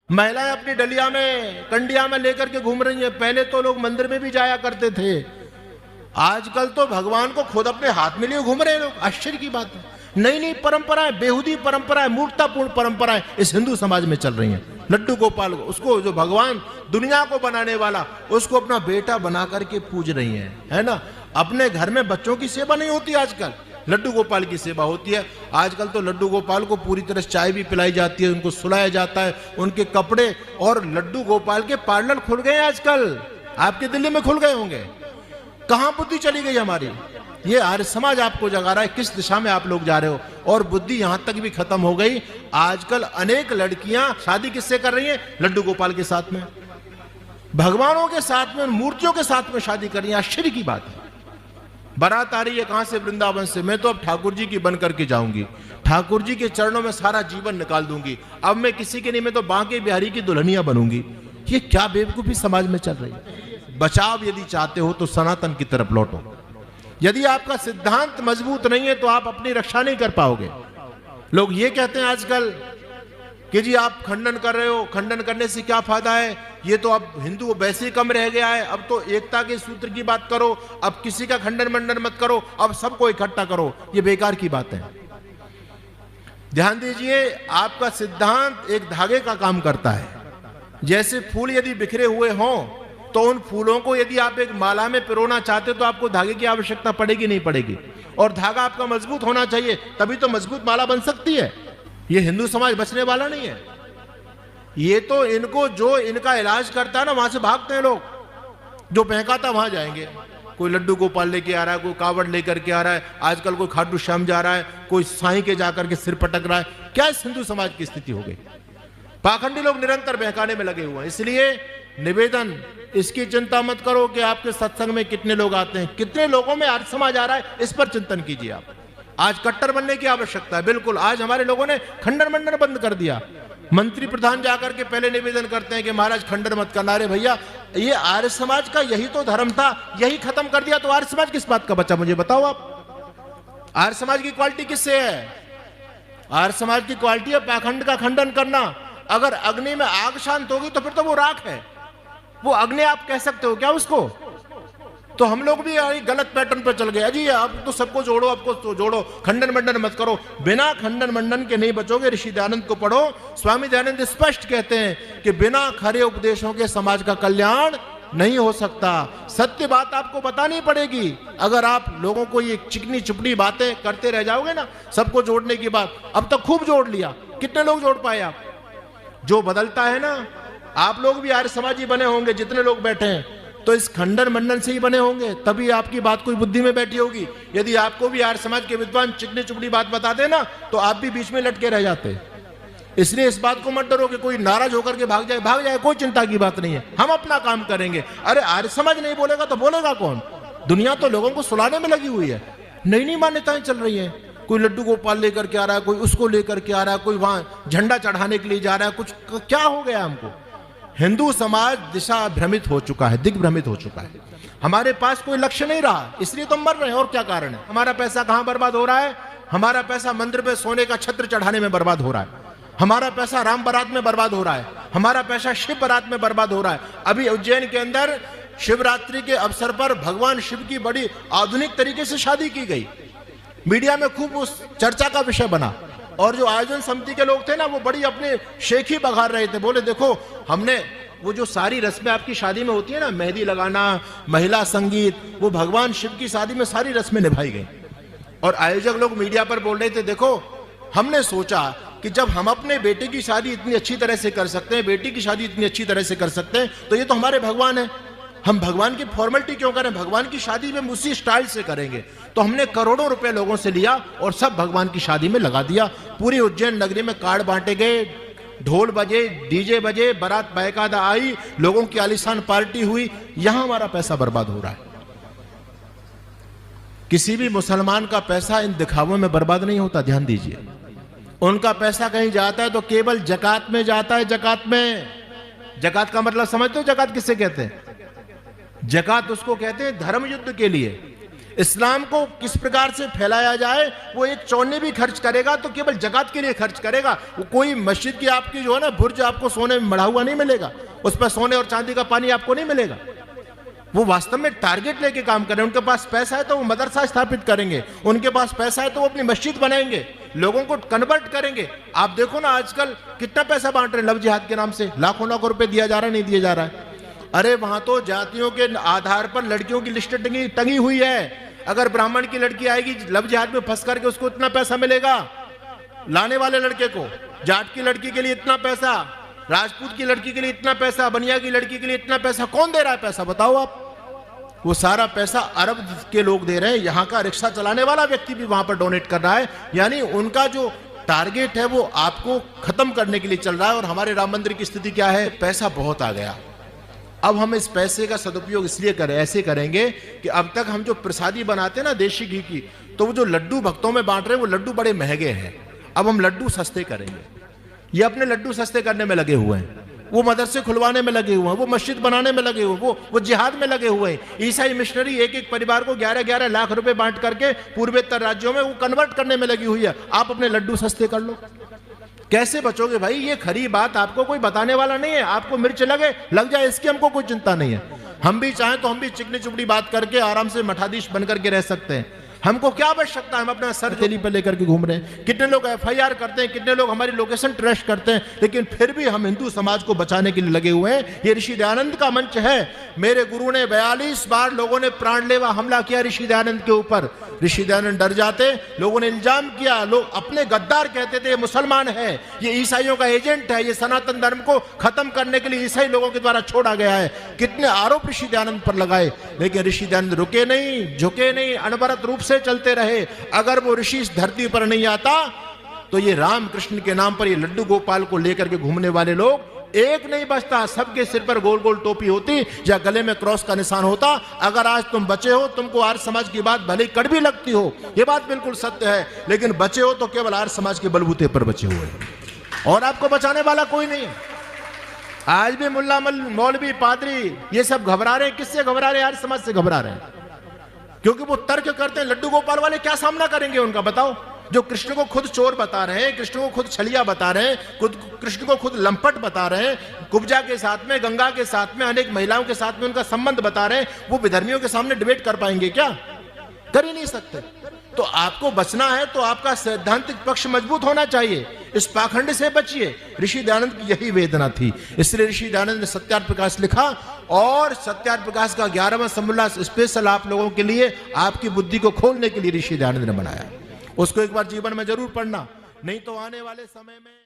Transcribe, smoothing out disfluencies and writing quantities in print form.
महिलाएं अपनी डलिया में कंडिया में लेकर के घूम रही हैं। पहले तो लोग मंदिर में भी जाया करते थे, आजकल तो भगवान को खुद अपने हाथ में लिए घूम रहे हैं लोग। आश्चर्य की बात है। नई नई परंपराएं, बेहुदी परंपराएं, मूर्खतापूर्ण परंपराएं इस हिंदू समाज में चल रही हैं। लड्डू गोपाल उसको, जो भगवान दुनिया को बनाने वाला, उसको अपना बेटा बना करके पूज रही हैं, है ना। अपने घर में बच्चों की सेवा नहीं होती, आजकल लड्डू गोपाल की सेवा होती है। आजकल तो लड्डू गोपाल को पूरी तरह चाय भी पिलाई जाती है, उनको सुलाया जाता है, उनके कपड़े, और लड्डू गोपाल के पार्लर खुल गए हैं आजकल। आपके दिल्ली में खुल गए होंगे। कहां बुद्धि चली गई हमारी? ये आर्य समाज आपको जगा रहा है किस दिशा में आप लोग जा रहे हो। और बुद्धि यहां तक भी खत्म हो गई, आजकल अनेक लड़कियां शादी किससे कर रही हैं? लड्डू गोपाल के साथ में, भगवानों के साथ में, मूर्तियों के साथ में शादी कर रही हैं। आश्चर्य की बात है। बारात आ रही है कहां से? वृंदावन से। मैं तो अब ठाकुर जी की बन करके जाऊंगी, ठाकुर जी के चरणों में सारा जीवन निकाल दूंगी। अब मैं किसी के नहीं, मैं तो बांके बिहारी की दुल्हनिया बनूंगी। ये क्या बेवकूफी समाज में चल रही है। बचाव यदि चाहते हो तो सनातन की तरफ लौटो। यदि आपका सिद्धांत मजबूत नहीं है तो आप अपनी रक्षा नहीं कर पाओगे। लोग ये कहते हैं आजकल कि जी आप खंडन कर रहे हो, खंडन करने से क्या फायदा है, ये तो अब हिंदू वैसे ही कम रह गया है, अब तो एकता के सूत्र की बात करो, अब किसी का खंडन मंडन मत करो, अब सबको इकट्ठा करो। ये बेकार की बात है। ध्यान दीजिए, आपका सिद्धांत एक धागे का काम करता है। जैसे फूल यदि बिखरे हुए हों तो उन फूलों को यदि आप एक माला में पिरोना चाहते हो तो आपको धागे की आवश्यकता पड़ेगी, नहीं पड़ेगी? और धागा आपका मजबूत होना चाहिए, तभी तो मजबूत माला बन सकती है। ये हिंदू समाज बचने वाला नहीं है। ये तो इनको, जो इनका इलाज करता है ना, वहां से भागते हैं लोग। जो बहकाता वहां जाएंगे। कोई लड्डू गोपाल लेके आ रहा है, कोई कावड़ लेकर के आ रहा है, आजकल कोई खाटू श्याम जा रहा है, कोई साईं के जाकर के सिर पटक रहा है। क्या इस हिंदू समाज की स्थिति हो गई? पाखंडी लोग निरंतर बहकाने में लगे हुए हैं। इसलिए निवेदन, इसकी चिंता मत करो कि आपके सत्संग में कितने लोग आते हैं, कितने लोगों में आर्य समाज आ रहा है, इस पर चिंतन कीजिए आप। आज कट्टर बनने की आवश्यकता है, बिल्कुल। आज हमारे लोगों ने खंडन मंडन बंद कर दिया। मंत्री प्रधान जाकर के पहले निवेदन करते हैं कि महाराज खंडन मत करना। अरे भैया, ये आर्य समाज का यही तो धर्म था, यही खत्म कर दिया तो आर्य समाज किस बात का बचा? मुझे बताओ आप। आर्य समाज की क्वालिटी किससे है? आर्य समाज की क्वालिटी है पाखंड का खंडन करना। अगर अग्नि में आग शांत होगी तो फिर तो वो राख है, वो अग्नि आप कह सकते हो क्या उसको? तो हम लोग भी गलत पैटर्न पर चल गए। अजी आप तो सबको जोड़ो, आपको तो जोड़ो, खंडन मंडन मत करो। बिना खंडन मंडन के नहीं बचोगे। ऋषि दयानंद को पढ़ो, स्वामी दयानंद स्पष्ट कहते हैं कि बिना खरे उपदेशों के समाज का कल्याण नहीं हो सकता। सत्य बात आपको बतानी पड़ेगी। अगर आप लोगों को ये चिकनी चुपड़ी बातें करते रह जाओगे ना, सबको जोड़ने की बात, अब तक खूब जोड़ लिया, कितने लोग जोड़ पाए आप? जो बदलता है ना, आप लोग भी आर्य समाजी बने होंगे, जितने लोग बैठे हैं तो इस खंडन मंडन से ही बने होंगे, तभी आपकी बात कोई बुद्धि में बैठी होगी। यदि आपको भी आर्य समाज के विद्वान चिकनी चुपड़ी बात बताते ना, तो आप भी बीच में लटके रह जाते। इसलिए इस बात को मत डरो कि कोई नाराज होकर के भाग जाए, कोई चिंता की बात नहीं है। हम अपना काम करेंगे। अरे आर्य समाज नहीं बोलेगा तो बोलेगा कौन? दुनिया तो लोगों को सुलाने में लगी हुई है। नई नई मान्यताएं चल रही हैं। कोई लड्डू गोपाल लेकर के आ रहा है, कोई उसको लेकर के आ रहा है, कोई वहां झंडा चढ़ाने के लिए जा रहा है। कुछ क्या हो गया हमको? हिंदू समाज दिशा भ्रमित हो चुका है, दिग्भ्रमित हो चुका है। हमारे पास कोई लक्ष्य नहीं रहा, इसलिए तो मर रहे हैं। और क्या कारण है? हमारा पैसा कहां बर्बाद हो रहा है? हमारा पैसा मंदिर में सोने का छत्र चढ़ाने में बर्बाद हो रहा है। हमारा पैसा राम बारात में बर्बाद हो रहा है। हमारा पैसा शिव बारात में बर्बाद हो रहा है। अभी उज्जैन के अंदर शिवरात्रि के अवसर पर भगवान शिव की बड़ी आधुनिक तरीके से शादी की गई। मीडिया में खूब उस चर्चा का विषय बना। और जो आयोजन समिति के लोग थे ना, वो बड़ी अपने शेखी बघार रहे थे। बोले देखो, हमने वो जो सारी रस्में आपकी शादी में होती है ना, मेहंदी लगाना, महिला संगीत, वो भगवान शिव की शादी में सारी रस्में निभाई गई। और आयोजक लोग मीडिया पर बोल रहे थे, देखो हमने सोचा कि जब हम अपने बेटे की शादी इतनी अच्छी तरह से कर सकते हैं, बेटी की शादी इतनी अच्छी तरह से कर सकते हैं, तो ये तो हमारे भगवान है। हम भगवान की फॉर्मेलिटी क्यों करें? भगवान की शादी में उसी स्टाइल से करेंगे। तो हमने करोड़ों रुपए लोगों से लिया और सब भगवान की शादी में लगा दिया। पूरी उज्जैन नगरी में कार्ड बांटे गए, ढोल बजे, डीजे बजे, बारात बाकायदा आई, लोगों की आलीशान पार्टी हुई। यहां हमारा पैसा बर्बाद हो रहा है। किसी भी मुसलमान का पैसा इन दिखावों में बर्बाद नहीं होता, ध्यान दीजिए। उनका पैसा कहीं जाता है तो केवल जकात में जाता है। जकात में, जकात का मतलब समझते हो? जकात किससे कहते हैं? जकात उसको कहते हैं धर्म युद्ध के लिए। इस्लाम को किस प्रकार से फैलाया जाए, वो एक चौने भी खर्च करेगा तो केवल जकात के लिए खर्च करेगा। वो कोई मस्जिद की आपकी जो है ना बुर्ज आपको सोने में मढ़ा हुआ नहीं मिलेगा, उस पर सोने और चांदी का पानी आपको नहीं मिलेगा। वो वास्तव में टारगेट लेके काम करें। उनके पास पैसा है तो वो मदरसा स्थापित करेंगे, उनके पास पैसा है तो वो अपनी मस्जिद बनाएंगे, लोगों को कन्वर्ट करेंगे। आप देखो ना आजकल कितना पैसा बांट रहे हैं लव जिहाद के नाम से, लाखों लाखों रुपए दिया जा रहा है, नहीं दिया जा रहा है। अरे वहां तो जातियों के आधार पर लड़कियों की लिस्ट टंगी हुई है। अगर ब्राह्मण की लड़की आएगी लव जिहाद में फंस करके उसको इतना पैसा मिलेगा, लाने वाले लड़के को, जाट की लड़की के लिए इतना पैसा, राजपूत की लड़की के लिए इतना पैसा, बनिया की लड़की के लिए इतना पैसा। कौन दे रहा है पैसा, बताओ आप। वो सारा पैसा अरब के लोग दे रहे हैं, यहां का रिक्शा चलाने वाला व्यक्ति भी वहां पर डोनेट कर रहा है। यानी उनका जो टारगेट है वो आपको खत्म करने के लिए चल रहा है। और हमारे राम मंदिर की स्थिति क्या है, पैसा बहुत आ गया। अब हम इस पैसे का सदुपयोग इसलिए ऐसे करेंगे कि अब तक हम जो प्रसादी बनाते हैं ना देशी घी की, तो वो जो लड्डू भक्तों में बांट रहे हैं वो लड्डू बड़े महंगे हैं। अब हम लड्डू सस्ते करेंगे। ये अपने लड्डू सस्ते करने में लगे हुए हैं, वो मदरसे खुलवाने में लगे हुए हैं, वो मस्जिद बनाने में लगे हुए, वो जिहाद में लगे हुए हैं। ईसाई मिशनरी एक एक परिवार को 11-11 लाख रुपए बांट करके पूर्वोत्तर राज्यों में वो कन्वर्ट करने में लगी हुई है। आप अपने लड्डू सस्ते कर लो, कैसे बचोगे भाई? ये खरी बात आपको कोई बताने वाला नहीं है। आपको मिर्च लग जाए इसकी हमको कोई चिंता नहीं है। हम भी चाहें तो हम भी चिकनी चुपड़ी बात करके आराम से मठाधीश बन करके रह सकते हैं। हमको क्या आवश्यकता है, हम अपना सर थैली पे लेकर के घूम रहे हैं। कितने लोग FIR करते हैं, कितने लोग हमारी लोकेशन ट्रेस करते हैं, लेकिन फिर भी हम हिंदू समाज को बचाने के लिए लगे हुए हैं। ये ऋषि दयानंद का मंच है। मेरे गुरु ने 42 बार लोगों ने प्राणलेवा हमला किया ऋषि दयानंद के ऊपर। ऋषि दयानंद डर जाते, लोगों ने इल्जाम किया, लोग अपने गद्दार कहते थे, ये मुसलमान है, ये ईसाइयों का एजेंट है, ये सनातन धर्म को खत्म करने के लिए ईसाई लोगों के द्वारा छोड़ा गया है। कितने आरोप ऋषि दयानंद पर लगाए, लेकिन ऋषि दयानंद रुके नहीं, झुके नहीं, अनवरत रूप से चलते रहे। अगर वो ऋषि इस धरती पर नहीं आता तो ये राम कृष्ण के नाम पर ये लड्डू गोपाल को लेकर के घूमने वाले लोग एक नहीं बचता। सबके सिर पर गोल गोल टोपी होती या गले में क्रॉस का निशान होता। अगर आज तुम बचे हो, तुमको आर्य समाज की बात भले कड़वी लगती हो, ये बात बिल्कुल सत्य है, लेकिन बचे हो तो केवल आर्य समाज के बलबूते पर बचे हुए, और आपको बचाने वाला कोई नहीं। आज भी मुल्ला मौलवी पादरी ये सब घबरा रहे हैं। किससे घबरा रहे हैं? आर्य समाज से घबरा रहे हैं, क्योंकि वो तर्क करते हैं। लड्डू गोपाल वाले क्या सामना करेंगे उनका, बताओ? जो कृष्ण को खुद चोर बता रहे हैं, कृष्ण को खुद छलिया बता रहे हैं, कृष्ण को खुद लंपट बता रहे हैं, कुब्जा के साथ में, गंगा के साथ में, अनेक महिलाओं के साथ में उनका संबंध बता रहे हैं, वो विधर्मियों के सामने डिबेट कर पाएंगे क्या? कर ही नहीं सकते। तो आपको बचना है तो आपका सैद्धांतिक पक्ष मजबूत होना चाहिए। इस पाखंड से बचिए। ऋषि दयानंद की यही वेदना थी, इसलिए ऋषि दयानंद ने सत्यार्थ प्रकाश लिखा, और सत्यार्थ प्रकाश का 11वां सम्मेलन स्पेशल आप लोगों के लिए, आपकी बुद्धि को खोलने के लिए ऋषि दयानंद ने बनाया। उसको एक बार जीवन में जरूर पढ़ना, नहीं तो आने वाले समय में